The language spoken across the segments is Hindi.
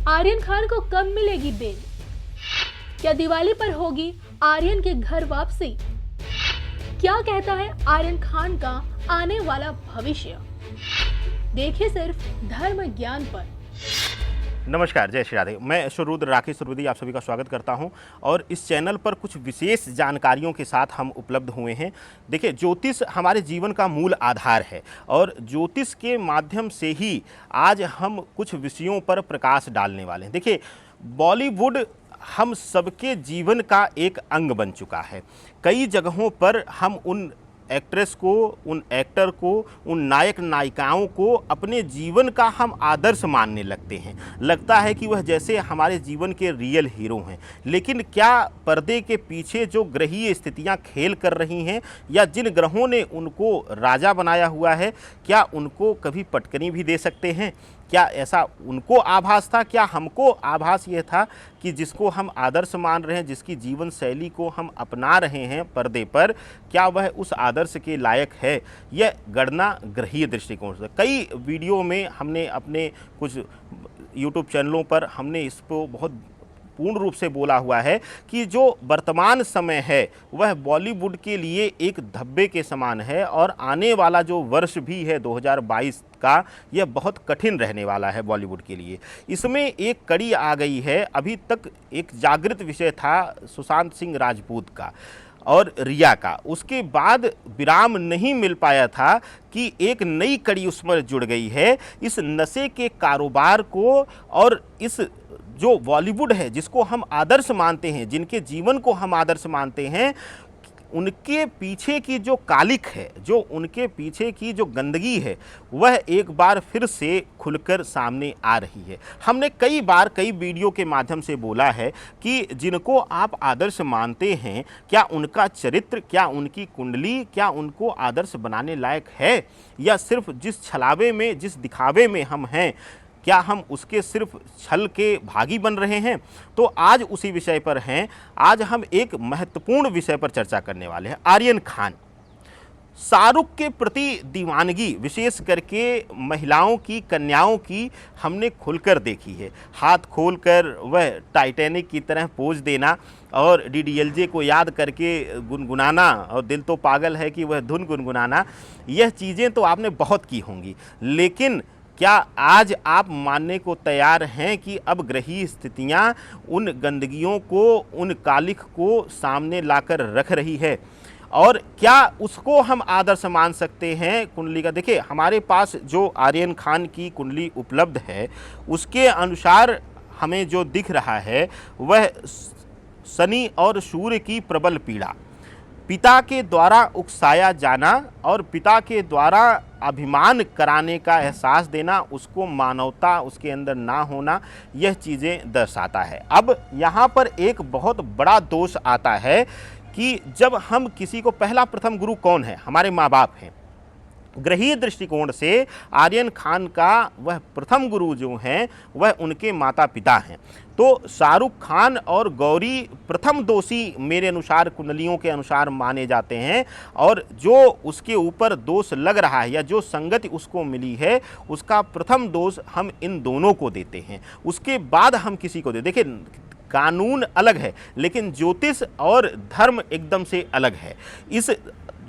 आर्यन खान को कब मिलेगी बेल? क्या दिवाली पर होगी आर्यन के घर वापसी? क्या कहता है आर्यन खान का आने वाला भविष्य? देखिए सिर्फ धर्म ज्ञान पर। नमस्कार, जय श्री राधे। मैं सुरुद्र राकेश सुरुदी आप सभी का स्वागत करता हूं और इस चैनल पर कुछ विशेष जानकारियों के साथ हम उपलब्ध हुए हैं। देखिए, ज्योतिष हमारे जीवन का मूल आधार है और ज्योतिष के माध्यम से ही आज हम कुछ विषयों पर प्रकाश डालने वाले हैं। देखिए, बॉलीवुड हम सबके जीवन का एक अंग बन चुका है। कई जगहों पर हम उन एक्ट्रेस को, उन एक्टर को, उन नायक नायिकाओं को अपने जीवन का हम आदर्श मानने लगते हैं। लगता है कि वह जैसे हमारे जीवन के रियल हीरो हैं। लेकिन क्या पर्दे के पीछे जो ग्रहीय स्थितियां खेल कर रही हैं या जिन ग्रहों ने उनको राजा बनाया हुआ है, क्या उनको कभी पटकनी भी दे सकते हैं? क्या ऐसा उनको आभास था? क्या हमको आभास ये था कि जिसको हम आदर्श मान रहे हैं, जिसकी जीवन शैली को हम अपना रहे हैं पर्दे पर, क्या वह उस आदर्श के लायक है? यह गणना ग्रहीय दृष्टिकोण से कई वीडियो में हमने अपने कुछ यूट्यूब चैनलों पर हमने इसको बहुत पूर्ण रूप से बोला हुआ है कि जो वर्तमान समय है वह बॉलीवुड के लिए एक धब्बे के समान है और आने वाला जो वर्ष भी है 2022 का, यह बहुत कठिन रहने वाला है बॉलीवुड के लिए। इसमें एक कड़ी आ गई है। अभी तक एक जागृत विषय था सुशांत सिंह राजपूत का और रिया का, उसके बाद विराम नहीं मिल पाया था कि एक नई कड़ी उसमें जुड़ गई है। इस नशे के कारोबार को और इस जो बॉलीवुड है जिसको हम आदर्श मानते हैं, जिनके जीवन को हम आदर्श मानते हैं, उनके पीछे की जो कालिख है, जो उनके पीछे की जो गंदगी है, वह एक बार फिर से खुलकर सामने आ रही है। हमने कई बार कई वीडियो के माध्यम से बोला है कि जिनको आप आदर्श मानते हैं, क्या उनका चरित्र, क्या उनकी कुंडली, क्या उनको आदर्श बनाने लायक है, या सिर्फ जिस छलावे में, जिस दिखावे में हम हैं, क्या हम उसके सिर्फ छल के भागी बन रहे हैं? तो आज उसी विषय पर हैं। आज हम एक महत्वपूर्ण विषय पर चर्चा करने वाले हैं। आर्यन खान, शाहरुख के प्रति दीवानगी, विशेष करके महिलाओं की, कन्याओं की, हमने खुलकर देखी है। हाथ खोलकर वह टाइटैनिक की तरह पोज देना और डीडीएलजे को याद करके गुनगुनाना और दिल तो पागल है कि वह धुन गुनगुनाना, यह चीज़ें तो आपने बहुत की होंगी। लेकिन क्या आज आप मानने को तैयार हैं कि अब ग्रहीय स्थितियां उन गंदगियों को, उन कालिख को सामने लाकर रख रही है? और क्या उसको हम आदर्श मान सकते हैं कुंडली का? देखिए, हमारे पास जो आर्यन खान की कुंडली उपलब्ध है, उसके अनुसार हमें जो दिख रहा है वह शनि और सूर्य की प्रबल पीड़ा, पिता के द्वारा उकसाया जाना और पिता के द्वारा अभिमान कराने का एहसास देना, उसको मानवता उसके अंदर ना होना, यह चीज़ें दर्शाता है। अब यहाँ पर एक बहुत बड़ा दोष आता है कि जब हम किसी को, पहला प्रथम गुरु कौन है? हमारे माँ बाप हैं। ग्रहीय दृष्टिकोण से आर्यन खान का वह प्रथम गुरु जो हैं वह उनके माता पिता हैं। तो शाहरुख खान और गौरी प्रथम दोषी मेरे अनुसार, कुंडलियों के अनुसार माने जाते हैं, और जो उसके ऊपर दोष लग रहा है या जो संगति उसको मिली है, उसका प्रथम दोष हम इन दोनों को देते हैं। उसके बाद हम किसी को दे। देखिए, कानून अलग है लेकिन ज्योतिष और धर्म एकदम से अलग है। इस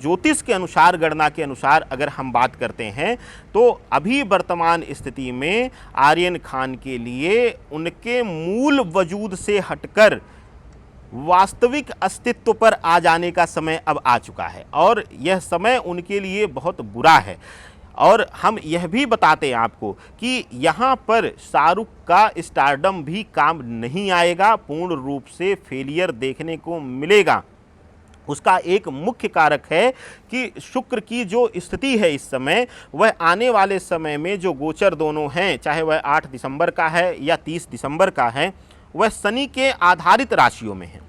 ज्योतिष के अनुसार, गणना के अनुसार अगर हम बात करते हैं तो अभी वर्तमान स्थिति में आर्यन खान के लिए उनके मूल वजूद से हटकर वास्तविक अस्तित्व पर आ जाने का समय अब आ चुका है और यह समय उनके लिए बहुत बुरा है। और हम यह भी बताते हैं आपको कि यहाँ पर शाहरुख का स्टारडम भी काम नहीं आएगा, पूर्ण रूप से फेलियर देखने को मिलेगा। उसका एक मुख्य कारक है कि शुक्र की जो स्थिति है इस समय, वह आने वाले समय में जो गोचर दोनों हैं, चाहे वह 8 दिसंबर का है या 30 दिसंबर का है, वह शनि के आधारित राशियों में है।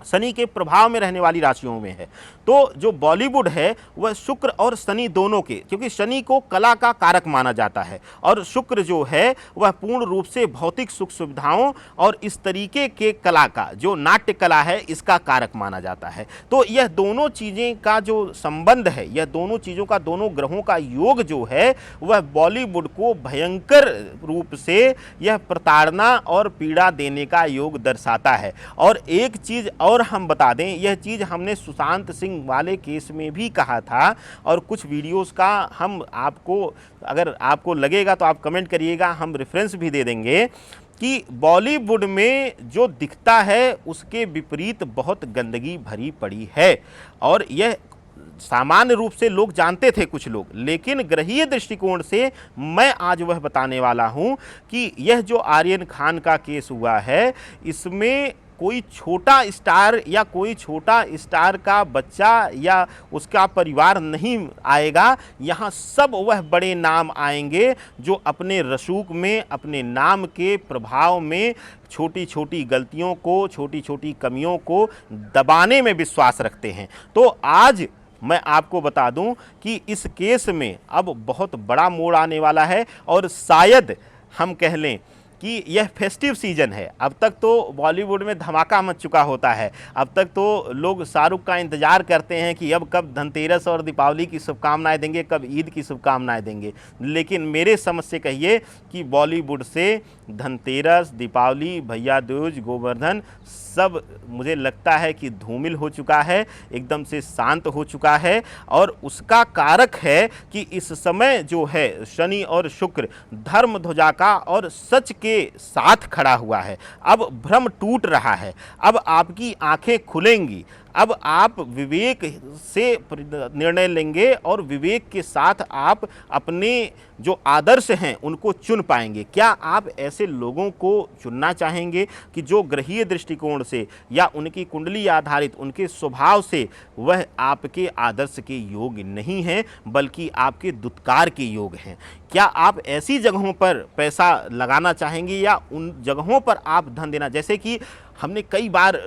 शनि के प्रभाव में रहने वाली राशियों में है। तो जो बॉलीवुड है वह शुक्र और शनि दोनों के, क्योंकि शनि को कला का कारक माना जाता है और शुक्र जो है वह पूर्ण रूप से भौतिक सुख सुविधाओं और इस तरीके के कला का, जो नाट्य कला है, इसका कारक माना जाता है। तो यह दोनों चीज़ें का जो संबंध है, यह दोनों चीज़ों का, दोनों ग्रहों का योग जो है वह बॉलीवुड को भयंकर रूप से यह प्रताड़ना और पीड़ा देने का योग दर्शाता है। और एक चीज़ और हम बता दें, यह चीज़ हमने सुशांत सिंह वाले केस में भी कहा था और कुछ वीडियोस का हम आपको, अगर आपको लगेगा तो आप कमेंट करिएगा, हम रेफरेंस भी दे देंगे कि बॉलीवुड में जो दिखता है उसके विपरीत बहुत गंदगी भरी पड़ी है। और यह सामान्य रूप से लोग जानते थे कुछ लोग, लेकिन ग्रहीय दृष्टिकोण से मैं आज वह बताने वाला हूं कि यह जो आर्यन खान का केस हुआ है, इसमें कोई छोटा स्टार या कोई छोटा स्टार का बच्चा या उसका परिवार नहीं आएगा। यहाँ सब वह बड़े नाम आएंगे जो अपने रसूख में, अपने नाम के प्रभाव में छोटी छोटी गलतियों को, छोटी छोटी कमियों को दबाने में विश्वास रखते हैं। तो आज मैं आपको बता दूं कि इस केस में अब बहुत बड़ा मोड़ आने वाला है और शायद हम कह लें कि यह फेस्टिव सीजन है। अब तक तो बॉलीवुड में धमाका मच चुका होता है, अब तक तो लोग शाहरुख का इंतज़ार करते हैं कि अब कब धनतेरस और दीपावली की शुभकामनाएं देंगे, कब ईद की शुभकामनाएं देंगे। लेकिन मेरे समझ से कहिए कि बॉलीवुड से धनतेरस, दीपावली, भैया दूज, गोवर्धन सब मुझे लगता है कि धूमिल हो चुका है, एकदम से शांत हो चुका है। और उसका कारक है कि इस समय जो है शनि और शुक्र धर्म ध्वजा का और सच के साथ खड़ा हुआ है। अब भ्रम टूट रहा है, अब आपकी आंखें खुलेंगी, अब आप विवेक से निर्णय लेंगे और विवेक के साथ आप अपने जो आदर्श हैं उनको चुन पाएंगे। क्या आप ऐसे लोगों को चुनना चाहेंगे कि जो ग्रहीय दृष्टिकोण से या उनकी कुंडली आधारित उनके स्वभाव से वह आपके आदर्श के योग नहीं हैं, बल्कि आपके दुत्कार के योग हैं? क्या आप ऐसी जगहों पर पैसा लगाना चाहेंगे या उन जगहों पर आप धन देना? जैसे कि हमने कई बार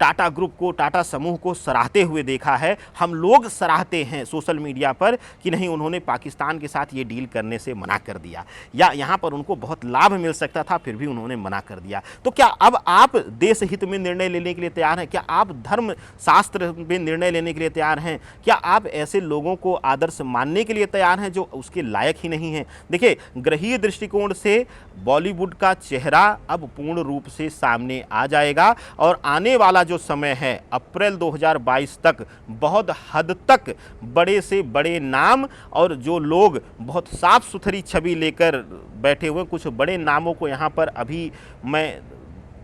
टाटा ग्रुप को, टाटा समूह को सराहते हुए देखा है। हम लोग सराहते हैं सोशल मीडिया पर कि नहीं, उन्होंने पाकिस्तान के साथ ये डील करने से मना कर दिया, या यहाँ पर उनको बहुत लाभ मिल सकता था फिर भी उन्होंने मना कर दिया। तो क्या अब आप देश हित में निर्णय लेने के लिए तैयार हैं? क्या आप धर्म शास्त्र में निर्णय लेने के लिए तैयार हैं? क्या आप ऐसे लोगों को आदर्श मानने के लिए तैयार हैं जो उसके लायक ही नहीं हैं? देखिए, ग्रहीय दृष्टिकोण से बॉलीवुड का चेहरा अब पूर्ण रूप से सामने आ जाएगा और आने वाला जो समय है अप्रैल 2022 तक बहुत हद तक बड़े से बड़े नाम और जो लोग बहुत साफ सुथरी छवि लेकर बैठे हुए, कुछ बड़े नामों को यहाँ पर अभी मैं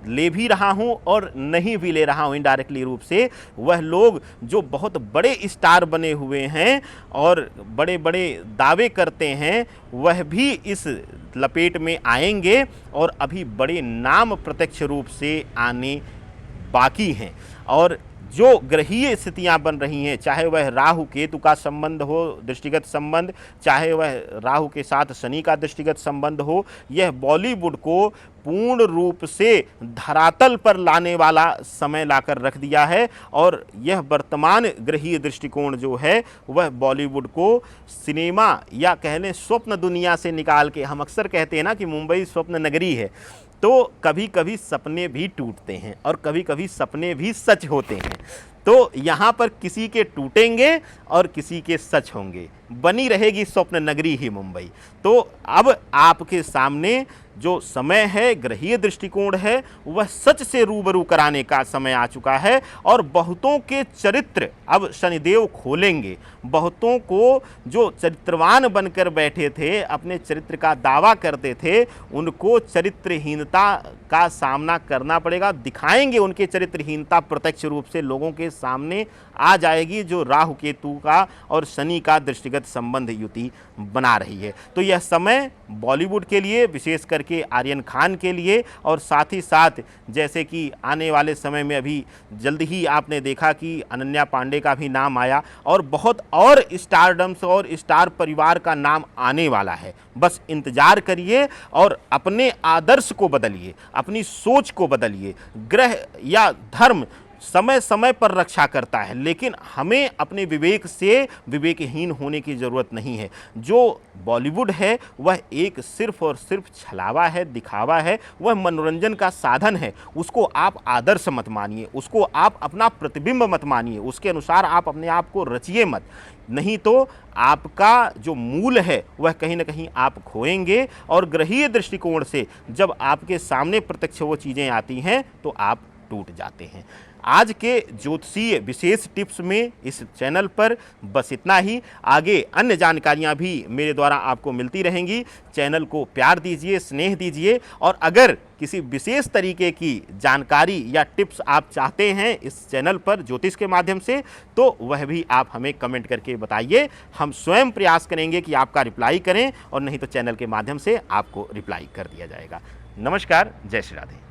ले भी रहा हूँ और नहीं भी ले रहा हूँ इनडायरेक्टली रूप से, वह लोग जो बहुत बड़े स्टार बने हुए हैं और बड़े बड़े दावे करते हैं, वह भी इस लपेट में आएंगे और अभी बड़े नाम प्रत्यक्ष रूप से आने बाकी हैं। और जो ग्रहीय स्थितियां बन रही हैं, चाहे वह राहु केतु का संबंध हो, दृष्टिगत संबंध, चाहे वह राहु के साथ शनि का दृष्टिगत संबंध हो, यह बॉलीवुड को पूर्ण रूप से धरातल पर लाने वाला समय लाकर रख दिया है। और यह वर्तमान ग्रहीय दृष्टिकोण जो है वह बॉलीवुड को सिनेमा या कह लें स्वप्न दुनिया से निकाल के, हम अक्सर कहते हैं ना कि मुंबई स्वप्न नगरी है, तो कभी कभी सपने भी टूटते हैं और कभी कभी सपने भी सच होते हैं। तो यहाँ पर किसी के टूटेंगे और किसी के सच होंगे, बनी रहेगी स्वप्न नगरी ही मुंबई। तो अब आपके सामने जो समय है, ग्रहीय दृष्टिकोण है, वह सच से रूबरू कराने का समय आ चुका है और बहुतों के चरित्र अब शनिदेव खोलेंगे। बहुतों को जो चरित्रवान बनकर बैठे थे, अपने चरित्र का दावा करते थे, उनको चरित्रहीनता का सामना करना पड़ेगा। दिखाएंगे उनके चरित्रहीनता प्रत्यक्ष रूप से लोगों के सामने आ जाएगी, जो राहु केतु का और शनि का दृष्टिगत संबंध युति बना रही है। तो यह समय बॉलीवुड के लिए, विशेष करके आर्यन खान के लिए, और साथ ही साथ जैसे कि आने वाले समय में अभी जल्द ही आपने देखा कि अनन्या पांडे का भी नाम आया और बहुत और स्टारडम्स और स्टार परिवार का नाम आने वाला है। बस इंतजार करिए और अपने आदर्श को बदलिए, अपनी सोच को बदलिए। ग्रह या धर्म समय समय पर रक्षा करता है, लेकिन हमें अपने विवेक से विवेकहीन होने की ज़रूरत नहीं है। जो बॉलीवुड है वह एक सिर्फ और सिर्फ छलावा है, दिखावा है, वह मनोरंजन का साधन है। उसको आप आदर्श मत मानिए, उसको आप अपना प्रतिबिंब मत मानिए, उसके अनुसार आप अपने आप को रचिए मत, नहीं तो आपका जो मूल है वह कहीं ना कहीं आप खोएंगे। और ग्रहीय दृष्टिकोण से जब आपके सामने प्रत्यक्ष वो चीज़ें आती हैं तो आप टूट जाते हैं। आज के ज्योतिषीय विशेष टिप्स में इस चैनल पर बस इतना ही। आगे अन्य जानकारियां भी मेरे द्वारा आपको मिलती रहेंगी। चैनल को प्यार दीजिए, स्नेह दीजिए, और अगर किसी विशेष तरीके की जानकारी या टिप्स आप चाहते हैं इस चैनल पर ज्योतिष के माध्यम से, तो वह भी आप हमें कमेंट करके बताइए। हम स्वयं प्रयास करेंगे कि आपका रिप्लाई करें, और नहीं तो चैनल के माध्यम से आपको रिप्लाई कर दिया जाएगा। नमस्कार, जय श्री राधे।